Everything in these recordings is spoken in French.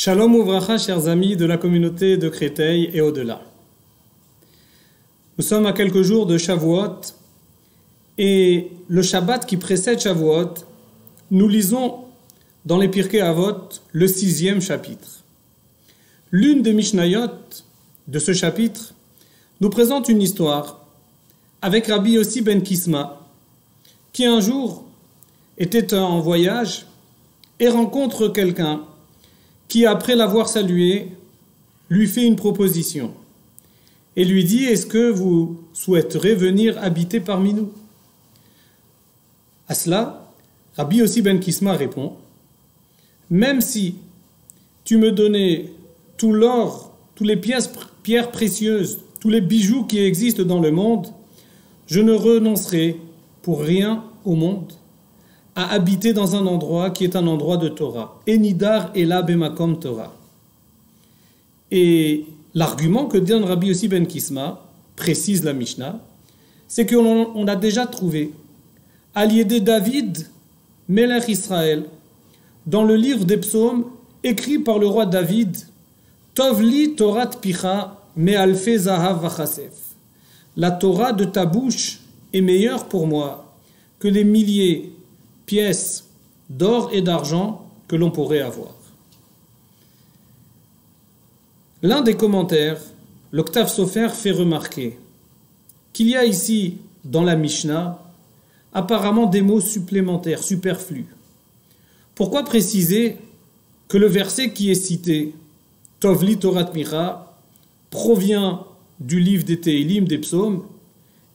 Shalom Ouvracha, chers amis de la communauté de Créteil et au-delà. Nous sommes à quelques jours de Shavuot et le Shabbat qui précède Shavuot, nous lisons dans les Pirkei Avot le 6e chapitre. L'une des Mishnayot de ce chapitre nous présente une histoire avec Rabbi Yossi ben Kisma qui un jour était en voyage et rencontre quelqu'un qui, après l'avoir salué, lui fait une proposition et lui dit « Est-ce que vous souhaiterez venir habiter parmi nous ?» À cela, Rabbi Yossi ben Kisma répond « Même si tu me donnais tout l'or, toutes les pierres précieuses, tous les bijoux qui existent dans le monde, je ne renoncerai pour rien au monde à habiter dans un endroit qui est un endroit de Torah. Enidar ela bemakom Torah. » Et l'argument que donne Rabbi Yossi ben Kisma, précise la Mishnah, c'est qu'on a déjà trouvé à l'idée David, Melech Israël, dans le livre des psaumes, écrit par le roi David, Tovli Torat Picha me'alfe zahav vachasef. La Torah de ta bouche est meilleure pour moi que les milliers pièces d'or et d'argent que l'on pourrait avoir. L'un des commentaires, l'Octave Sofer, fait remarquer qu'il y a ici, dans la Mishnah, apparemment des mots supplémentaires, superflus. Pourquoi préciser que le verset qui est cité, Tovli Torat Micha, provient du livre des Téhilim, des psaumes,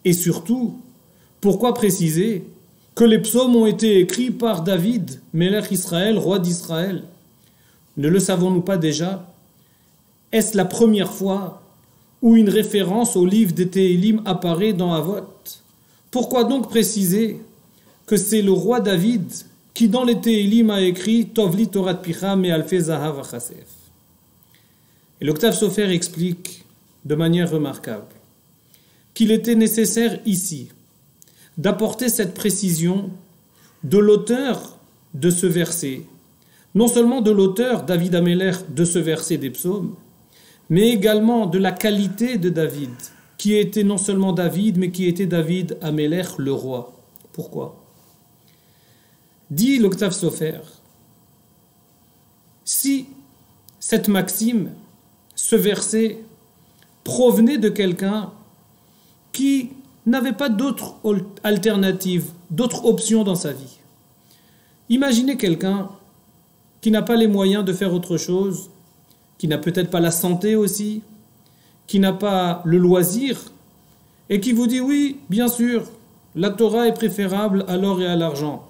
et surtout, pourquoi préciser que les psaumes ont été écrits par David, Melech Israël, roi d'Israël? Ne le savons-nous pas déjà? Est-ce la première fois où une référence au livre des Téhilim apparaît dans Avot? Pourquoi donc préciser que c'est le roi David qui dans les Téhilim a écrit Tovli Torat Picha me'alfe zahav vachasef? Et l'Octave Sofer explique de manière remarquable qu'il était nécessaire ici d'apporter cette précision de l'auteur de ce verset, non seulement de l'auteur David Amelech de ce verset des psaumes, mais également de la qualité de David, qui était non seulement David, mais qui était David Amelech, le roi. Pourquoi? Dit l'Octave Sofer, si cette maxime, ce verset, provenait de quelqu'un qui n'avait pas d'autre alternative, d'autres options dans sa vie. Imaginez quelqu'un qui n'a pas les moyens de faire autre chose, qui n'a peut-être pas la santé aussi, qui n'a pas le loisir, et qui vous dit oui, bien sûr, la Torah est préférable à l'or et à l'argent.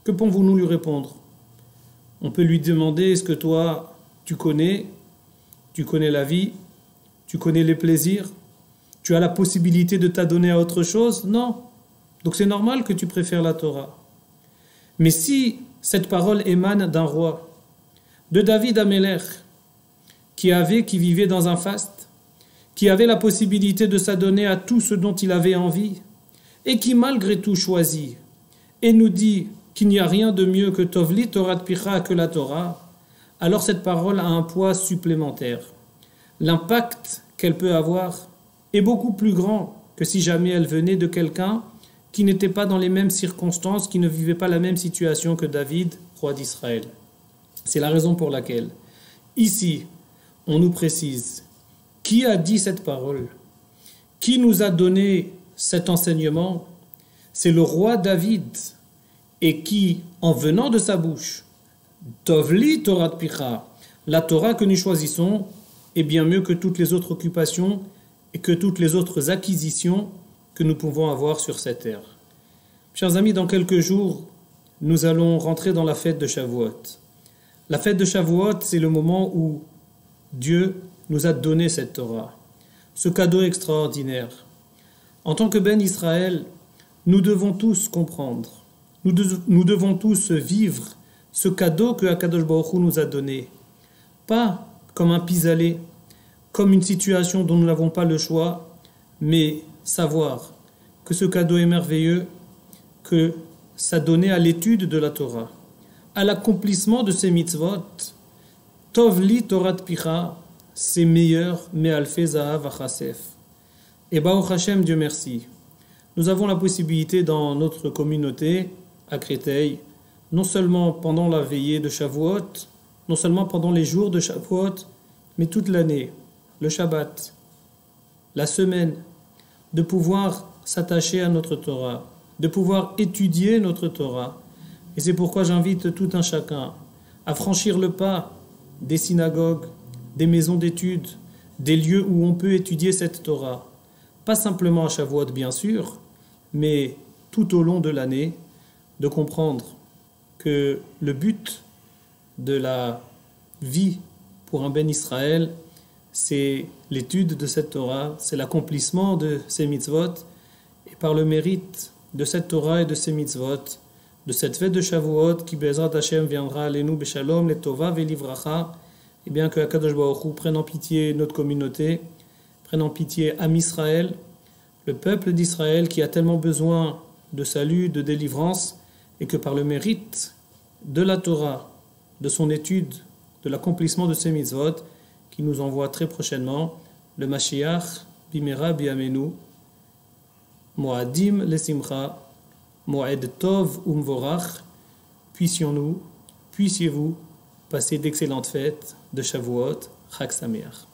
Que pouvons-nous lui répondre? On peut lui demander, est-ce que toi, tu connais la vie, tu connais les plaisirs, tu as la possibilité de t'adonner à autre chose? Non. Donc c'est normal que tu préfères la Torah. Mais si cette parole émane d'un roi, de David Amelech, qui vivait dans un faste, qui avait la possibilité de s'adonner à tout ce dont il avait envie, et qui malgré tout choisit, et nous dit qu'il n'y a rien de mieux que Tovli Torat Picha, que la Torah, alors cette parole a un poids supplémentaire. L'impact qu'elle peut avoir est beaucoup plus grand que si jamais elle venait de quelqu'un qui n'était pas dans les mêmes circonstances, qui ne vivait pas la même situation que David, roi d'Israël. C'est la raison pour laquelle, ici, on nous précise qui a dit cette parole, qui nous a donné cet enseignement. C'est le roi David, et qui, en venant de sa bouche, Tovli Torat Picha, la Torah que nous choisissons, est bien mieux que toutes les autres occupations et que toutes les autres acquisitions que nous pouvons avoir sur cette terre. Chers amis, dans quelques jours, nous allons rentrer dans la fête de Shavuot. La fête de Shavuot, c'est le moment où Dieu nous a donné cette Torah, ce cadeau extraordinaire. En tant que Ben Israël, nous devons tous comprendre, nous devons tous vivre ce cadeau que Akadosh Baruch Hu nous a donné, pas comme un pis-aller, comme une situation dont nous n'avons pas le choix, mais savoir que ce cadeau est merveilleux, que ça donnait à l'étude de la Torah, à l'accomplissement de ces mitzvot, Tov li Torat Picha, c'est meilleur, mais alfe zahav achasef. Et Baruch Hashem, Dieu merci. Nous avons la possibilité dans notre communauté, à Créteil, non seulement pendant la veillée de Shavuot, non seulement pendant les jours de Shavuot, mais toute l'année, le Shabbat, la semaine, de pouvoir s'attacher à notre Torah, de pouvoir étudier notre Torah. Et c'est pourquoi j'invite tout un chacun à franchir le pas des synagogues, des maisons d'études, des lieux où on peut étudier cette Torah. Pas simplement à Shavuot, bien sûr, mais tout au long de l'année, de comprendre que le but de la vie pour un Ben Israël, c'est l'étude de cette Torah, c'est l'accomplissement de ces mitzvot, et par le mérite de cette Torah et de ces mitzvot, de cette fête de Shavuot qui Bezrat Hashem viendra Alenu Beshalom, les Tova Velivracha, et bien que Akadosh Baruch Hu prenne en pitié notre communauté, prenne en pitié Am Israël, le peuple d'Israël qui a tellement besoin de salut, de délivrance, et que par le mérite de la Torah, de son étude, de l'accomplissement de ces mitzvot, qui nous envoie très prochainement le Mashiach Bimera Biamenu, Moadim Lesimcha, Moed Tov Umvorach, puissiez-vous passer d'excellentes fêtes de Shavuot, Chag Sameach.